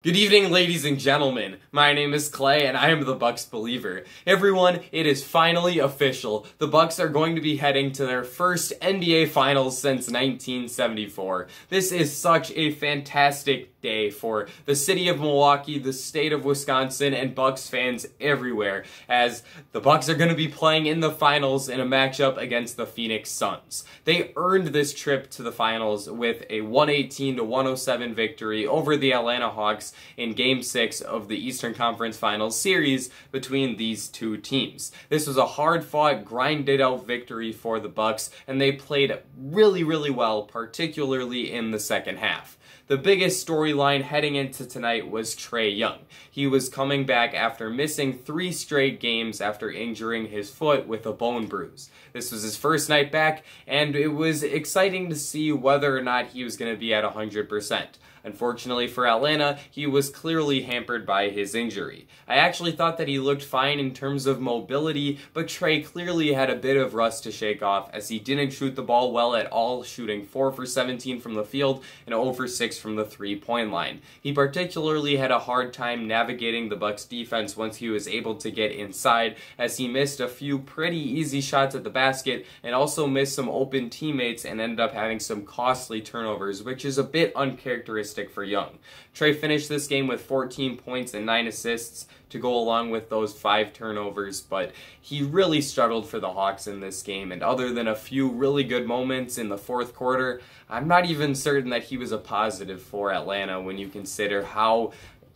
Good evening, ladies and gentlemen. My name is Clay, and I am the Bucks believer. Everyone, it is finally official. The Bucks are going to be heading to their first NBA Finals since 1974. This is such a fantastic day for the city of Milwaukee, the state of Wisconsin, and Bucks fans everywhere, as the Bucks are going to be playing in the finals in a matchup against the Phoenix Suns. They earned this trip to the finals with a 118-107 victory over the Atlanta Hawks in Game 6 of the Eastern Conference Finals series between these two teams. This was a hard-fought, grinded-out victory for the Bucks, and they played really well, particularly in the second half. The biggest storyline heading into tonight was Trae Young. He was coming back after missing 3 straight games after injuring his foot with a bone bruise. This was his first night back, and it was exciting to see whether or not he was going to be at 100%. Unfortunately for Atlanta, he was clearly hampered by his injury. I actually thought that he looked fine in terms of mobility, but Trae clearly had a bit of rust to shake off as he didn't shoot the ball well at all, shooting 4 for 17 from the field and 0 for 6 from the three-point line. He particularly had a hard time navigating the Bucks defense once he was able to get inside, as he missed a few pretty easy shots at the basket and also missed some open teammates and ended up having some costly turnovers, which is a bit uncharacteristic for Young. Trae finished this game with 14 points and 9 assists to go along with those 5 turnovers, but he really struggled for the Hawks in this game, and other than a few really good moments in the fourth quarter, I'm not even certain that he was a positive for Atlanta when you consider how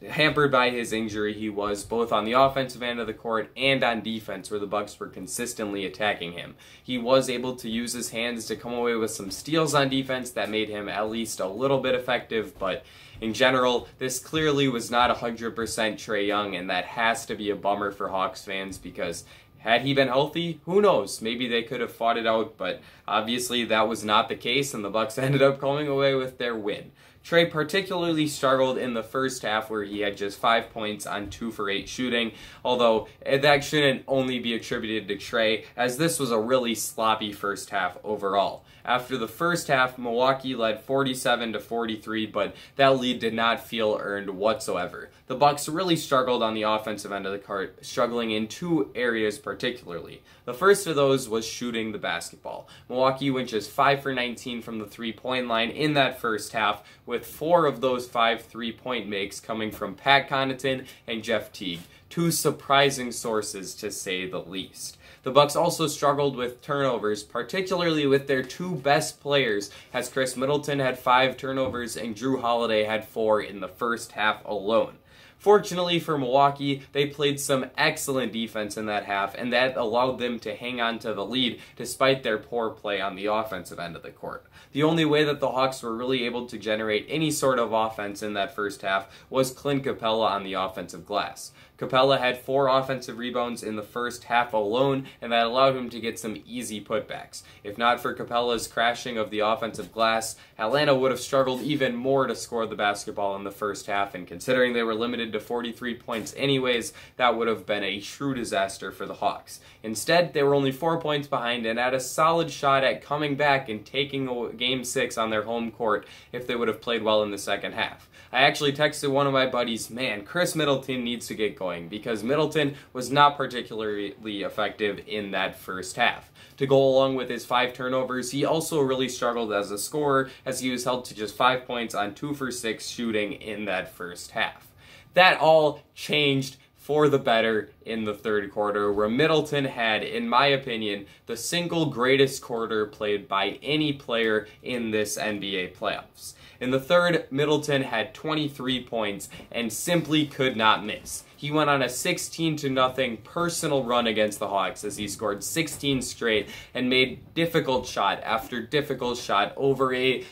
hampered by his injury he was, both on the offensive end of the court and on defense, where the Bucks were consistently attacking him. He was able to use his hands to come away with some steals on defense that made him at least a little bit effective, but in general, this clearly was not 100% Trae Young, and that has to be a bummer for Hawks fans, because had he been healthy, who knows, maybe they could have fought it out, but obviously that was not the case, and the Bucks ended up coming away with their win. Trae particularly struggled in the first half, where he had just 5 points on 2 for 8 shooting, although that shouldn't only be attributed to Trae, as this was a really sloppy first half overall. After the first half, Milwaukee led 47-43, but that lead did not feel earned whatsoever. The Bucks really struggled on the offensive end of the court, struggling in 2 areas particularly. The first of those was shooting the basketball. Milwaukee went just 5 for 19 from the three-point line in that first half, with 4 of those 5 three-point makes coming from Pat Connaughton and Jeff Teague, 2 surprising sources to say the least. The Bucks also struggled with turnovers, particularly with their 2 best players, as Chris Middleton had 5 turnovers and Jrue Holiday had 4 in the first half alone. Fortunately for Milwaukee, they played some excellent defense in that half, and that allowed them to hang on to the lead despite their poor play on the offensive end of the court. The only way that the Hawks were really able to generate any sort of offense in that first half was Clint Capella on the offensive glass. Capella had 4 offensive rebounds in the first half alone, and that allowed him to get some easy putbacks. If not for Capella's crashing of the offensive glass, Atlanta would have struggled even more to score the basketball in the first half, and considering they were limited to 43 points anyways, that would have been a true disaster for the Hawks. Instead, they were only 4 points behind and had a solid shot at coming back and taking Game 6 on their home court if they would have played well in the second half. I actually texted one of my buddies, man, Chris Middleton needs to get going, because Middleton was not particularly effective in that first half. To go along with his 5 turnovers, he also really struggled as a scorer, as he was held to just 5 points on 2 for 6 shooting in that first half. That all changed for the better in the third quarter, where Middleton had, in my opinion, the single greatest quarter played by any player in this NBA playoffs. In the third, Middleton had 23 points and simply could not miss. He went on a 16-0 personal run against the Hawks as he scored 16 straight and made difficult shot after difficult shot over a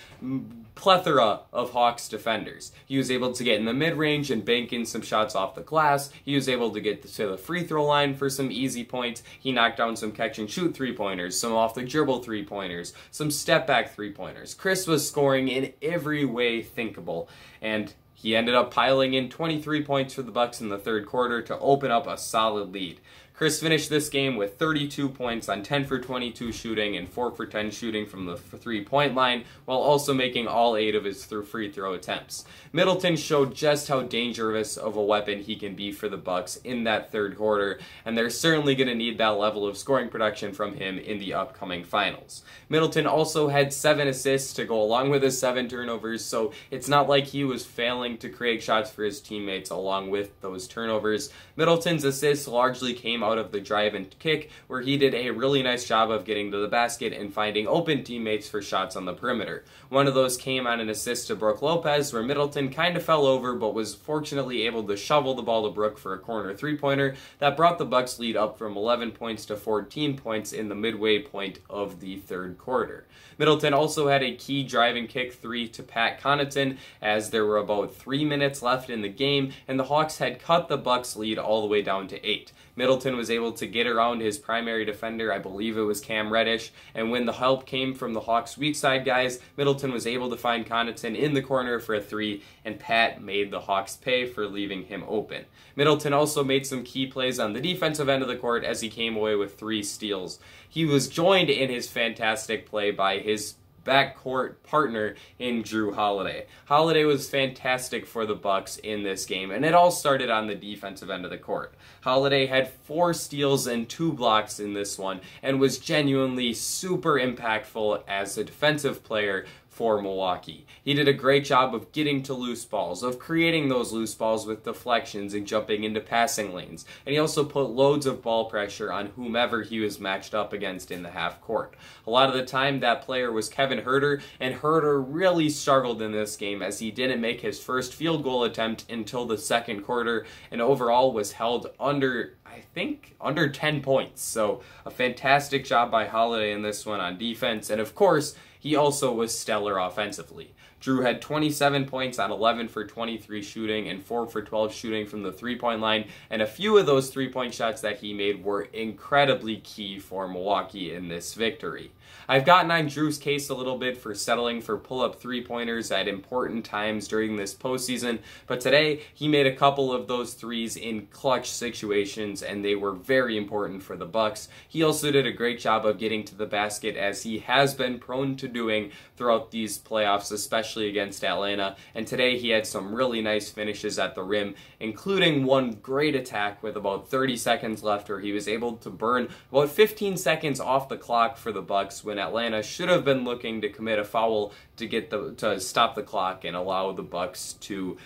plethora of Hawks defenders. He was able to get in the mid-range and bank in some shots off the glass. He was able to get to the free throw line for some easy points. He knocked down some catch-and-shoot three-pointers, some off-the-dribble three-pointers, some step-back three-pointers. Chris was scoring in every way thinkable, and he ended up piling in 23 points for the Bucks in the third quarter to open up a solid lead. Chris finished this game with 32 points on 10 for 22 shooting and 4 for 10 shooting from the three-point line, while also making all 8 of his free throw attempts. Middleton showed just how dangerous of a weapon he can be for the Bucks in that third quarter, and they're certainly going to need that level of scoring production from him in the upcoming finals. Middleton also had 7 assists to go along with his 7 turnovers, so it's not like he was failing to create shots for his teammates along with those turnovers. Middleton's assists largely came out of the drive and kick, where he did a really nice job of getting to the basket and finding open teammates for shots on the perimeter. One of those came on an assist to Brook Lopez, where Middleton kind of fell over but was fortunately able to shovel the ball to Brook for a corner three-pointer that brought the Bucks lead up from 11 points to 14 points in the midway point of the third quarter. Middleton also had a key drive and kick 3 to Pat Connaughton as there were about 3 minutes left in the game and the Hawks had cut the Bucks lead all the way down to 8. Middleton was able to get around his primary defender, I believe it was Cam Reddish, and when the help came from the Hawks' weak side guys, Middleton was able to find Connaughton in the corner for a 3, and Pat made the Hawks pay for leaving him open. Middleton also made some key plays on the defensive end of the court as he came away with 3 steals. He was joined in his fantastic play by his backcourt partner in Jrue Holiday. Holiday was fantastic for the Bucks in this game, and it all started on the defensive end of the court. Holiday had 4 steals and 2 blocks in this one, and was genuinely super impactful as a defensive player for Milwaukee. He did a great job of getting to loose balls, of creating those loose balls with deflections and jumping into passing lanes, and he also put loads of ball pressure on whomever he was matched up against in the half court. A lot of the time that player was Kevin Huerter, and Huerter really struggled in this game as he didn't make his first field goal attempt until the second quarter, and overall was held under 10 points. So a fantastic job by Holiday in this one on defense, and of course, he also was stellar offensively. Jrue had 27 points on 11 for 23 shooting and 4 for 12 shooting from the three-point line, and a few of those three-point shots that he made were incredibly key for Milwaukee in this victory. I've gotten on Jrue's case a little bit for settling for pull-up three-pointers at important times during this postseason, but today he made a couple of those threes in clutch situations, and they were very important for the Bucks. He also did a great job of getting to the basket, as he has been prone to doing throughout these playoffs, especially against Atlanta, and today he had some really nice finishes at the rim, including one great attack with about 30 seconds left where he was able to burn about 15 seconds off the clock for the Bucks when Atlanta should have been looking to commit a foul to stop the clock and allow the Bucks to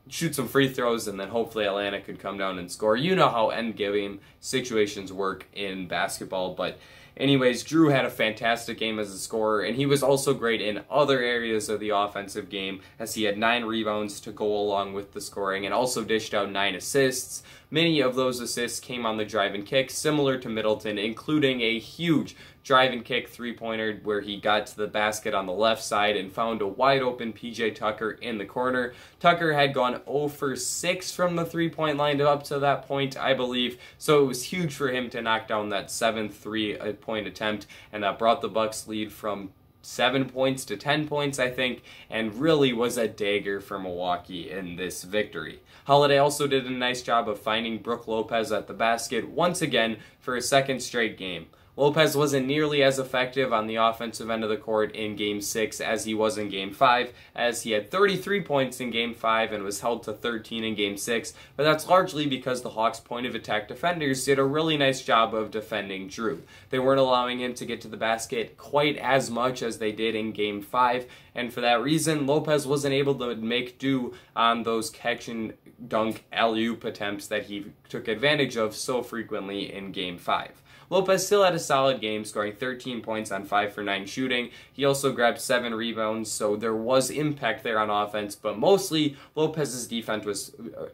shoot some free throws, and then hopefully Atlanta could come down and score. You know how end game situations work in basketball, but anyways, Jrue had a fantastic game as a scorer, and he was also great in other areas of the offensive game, as he had 9 rebounds to go along with the scoring, and also dished out 9 assists. Many of those assists came on the drive and kick, similar to Middleton, including a huge drive and kick three-pointer where he got to the basket on the left side and found a wide open PJ Tucker in the corner. Tucker had gone 0 for 6 from the three-point line up to that point, I believe, so it was huge for him to knock down that 7th three-point attempt, and that brought the Bucks lead from 7 points to 10 points, I think, and really was a dagger for Milwaukee in this victory. Holiday also did a nice job of finding Brook Lopez at the basket once again for a second straight game. Lopez wasn't nearly as effective on the offensive end of the court in Game 6 as he was in Game 5, as he had 33 points in Game 5 and was held to 13 in Game 6, but that's largely because the Hawks' point-of-attack defenders did a really nice job of defending Jrue. They weren't allowing him to get to the basket quite as much as they did in Game 5, and for that reason, Lopez wasn't able to make do on those catch-and-dunk alley-oop attempts that he took advantage of so frequently in Game 5. Lopez still had a solid game, scoring 13 points on 5 for 9 shooting. He also grabbed 7 rebounds, so there was impact there on offense, but mostly Lopez's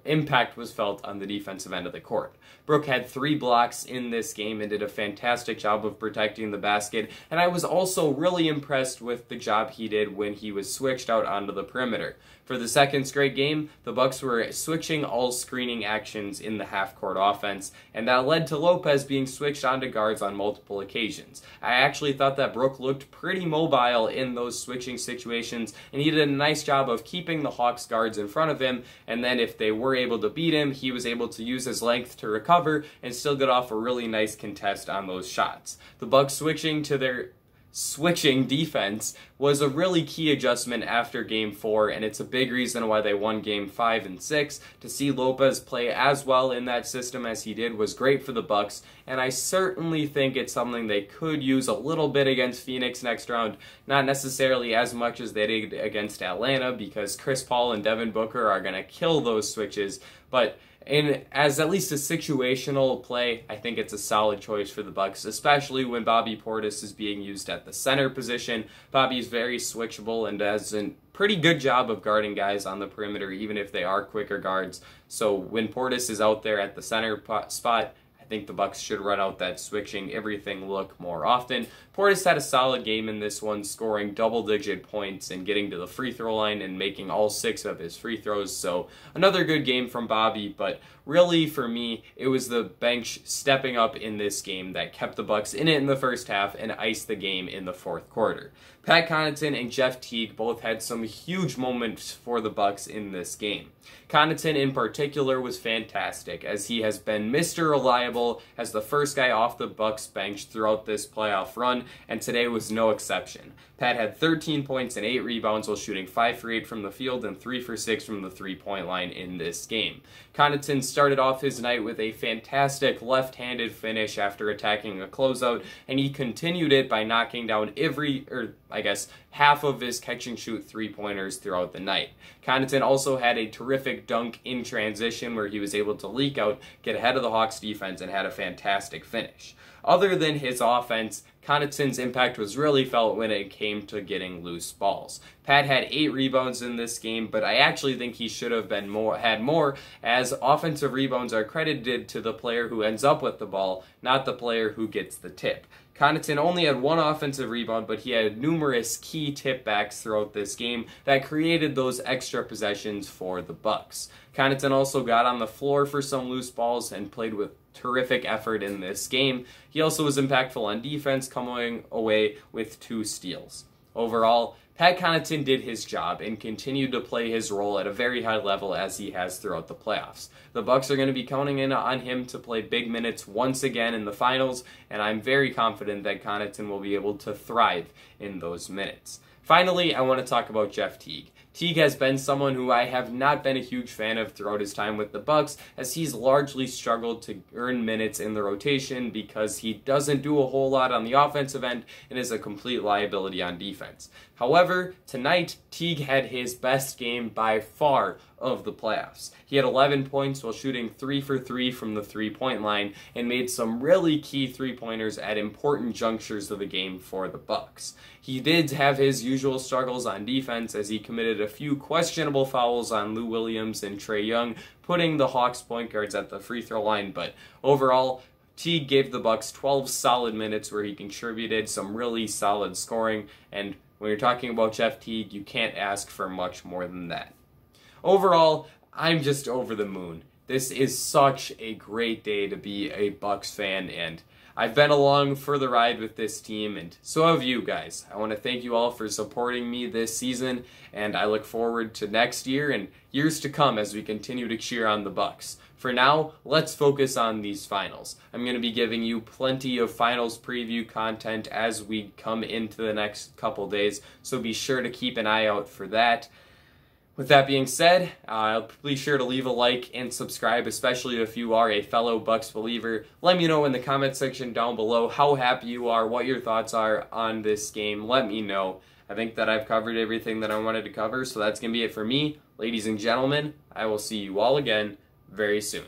impact was felt on the defensive end of the court. Brook had 3 blocks in this game and did a fantastic job of protecting the basket, and I was also really impressed with the job he did when he was switched out onto the perimeter. For the second straight game, the Bucks were switching all screening actions in the half-court offense, and that led to Lopez being switched onto guards on multiple occasions. I actually thought that Brook looked pretty mobile in those switching situations, and he did a nice job of keeping the Hawks guards in front of him, and then if they were able to beat him, he was able to use his length to recover and still get off a really nice contest on those shots. The Bucks switching defense was a really key adjustment after Game 4, and it's a big reason why they won Game 5 and 6. To see Lopez play as well in that system as he did was great for the Bucks, and I certainly think it's something they could use a little bit against Phoenix next round. Not necessarily as much as they did against Atlanta, because Chris Paul and Devin Booker are going to kill those switches, but as at least a situational play, I think it's a solid choice for the Bucks, especially when Bobby Portis is being used at the center position. Bobby's very switchable and does a pretty good job of guarding guys on the perimeter, even if they are quicker guards. So when Portis is out there at the center spot, I think the Bucks should run out that switching everything look more often. Portis had a solid game in this one, scoring double-digit points and getting to the free throw line and making all 6 of his free throws. So another good game from Bobby, but really for me, it was the bench stepping up in this game that kept the Bucks in it in the first half and iced the game in the fourth quarter. Pat Connaughton and Jeff Teague both had some huge moments for the Bucks in this game. Connaughton in particular was fantastic, as he has been Mr. Reliable as the first guy off the Bucks bench throughout this playoff run, and today was no exception. Pat had 13 points and 8 rebounds while shooting 5 for 8 from the field and 3 for 6 from the three-point line in this game. Connaughton started off his night with a fantastic left-handed finish after attacking a closeout, and he continued it by knocking down half of his catch-and-shoot three-pointers throughout the night. Connaughton also had a terrific dunk in transition where he was able to leak out, get ahead of the Hawks defense, and had a fantastic finish. Other than his offense, Connaughton's impact was really felt when it came to getting loose balls. Pat had 8 rebounds in this game, but I actually think he should have had more, as offensive rebounds are credited to the player who ends up with the ball, not the player who gets the tip. Connaughton only had 1 offensive rebound, but he had numerous key tip-backs throughout this game that created those extra possessions for the Bucks. Connaughton also got on the floor for some loose balls and played with terrific effort in this game. He also was impactful on defense, coming away with 2 steals. Overall, Pat Connaughton did his job and continued to play his role at a very high level as he has throughout the playoffs. The Bucks are going to be counting in on him to play big minutes once again in the finals, and I'm very confident that Connaughton will be able to thrive in those minutes. Finally, I want to talk about Jeff Teague. Teague has been someone who I have not been a huge fan of throughout his time with the Bucks, as he's largely struggled to earn minutes in the rotation because he doesn't do a whole lot on the offensive end and is a complete liability on defense. However, tonight, Teague had his best game by far of the playoffs. He had 11 points while shooting 3 for 3 from the three-point line and made some really key three-pointers at important junctures of the game for the Bucks. He did have his usual struggles on defense as he committed a few questionable fouls on Lou Williams and Trae Young, putting the Hawks point guards at the free throw line, but overall, Teague gave the Bucks 12 solid minutes where he contributed some really solid scoring, and when you're talking about Jeff Teague, you can't ask for much more than that. Overall, I'm just over the moon. This is such a great day to be a Bucks fan, and I've been along for the ride with this team, and so have you guys. I want to thank you all for supporting me this season, and I look forward to next year and years to come as we continue to cheer on the Bucks. For now, let's focus on these finals. I'm going to be giving you plenty of finals preview content as we come into the next couple days, so be sure to keep an eye out for that. With that being said, be sure to leave a like and subscribe, especially if you are a fellow Bucks believer. Let me know in the comment section down below how happy you are, what your thoughts are on this game. Let me know. I think that I've covered everything that I wanted to cover, so that's going to be it for me. Ladies and gentlemen, I will see you all again very soon.